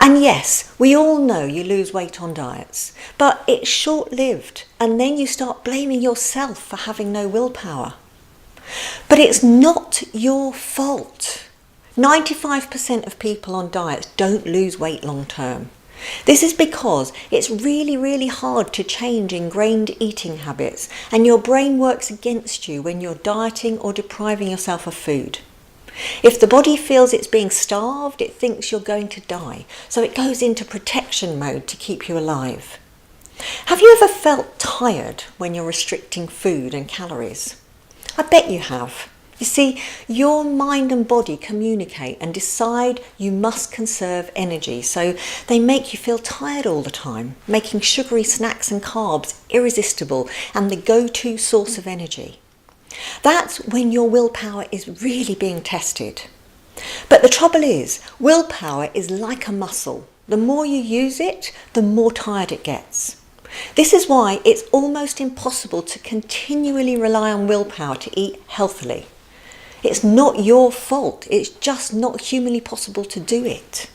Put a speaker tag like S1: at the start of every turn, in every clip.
S1: And yes, we all know you lose weight on diets, but it's short-lived, and then you start blaming yourself for having no willpower. But it's not your fault. 95% of people on diets don't lose weight long term. This is because it's really, really hard to change ingrained eating habits, and your brain works against you when you're dieting or depriving yourself of food. If the body feels it's being starved, it thinks you're going to die, so it goes into protection mode to keep you alive. Have you ever felt tired when you're restricting food and calories? I bet you have. You see, your mind and body communicate and decide you must conserve energy, so they make you feel tired all the time, making sugary snacks and carbs irresistible and the go-to source of energy. That's when your willpower is really being tested. But the trouble is, willpower is like a muscle. The more you use it, the more tired it gets. This is why it's almost impossible to continually rely on willpower to eat healthily. It's not your fault, it's just not humanly possible to do it.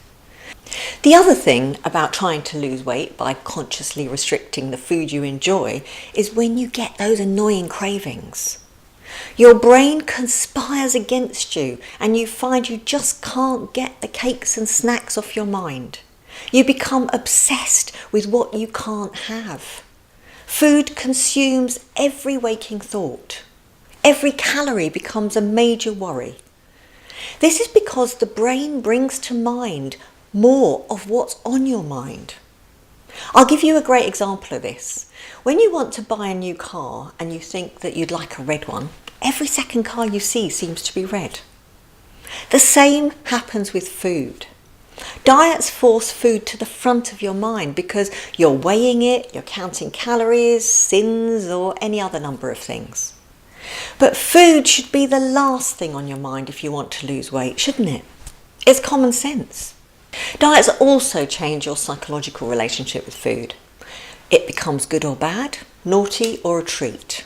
S1: The other thing about trying to lose weight by consciously restricting the food you enjoy is when you get those annoying cravings. Your brain conspires against you and you find you just can't get the cakes and snacks off your mind. You become obsessed with what you can't have. Food consumes every waking thought. Every calorie becomes a major worry. This is because the brain brings to mind more of what's on your mind. I'll give you a great example of this. When you want to buy a new car and you think that you'd like a red one, every second car you see seems to be red. The same happens with food. Diets force food to the front of your mind because you're weighing it, you're counting calories, sins, or any other number of things. But food should be the last thing on your mind if you want to lose weight, shouldn't it? It's common sense. Diets also change your psychological relationship with food. It becomes good or bad, naughty or a treat.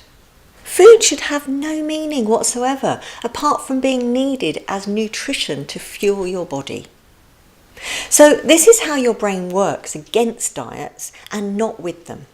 S1: Food should have no meaning whatsoever, apart from being needed as nutrition to fuel your body. So this is how your brain works against diets and not with them.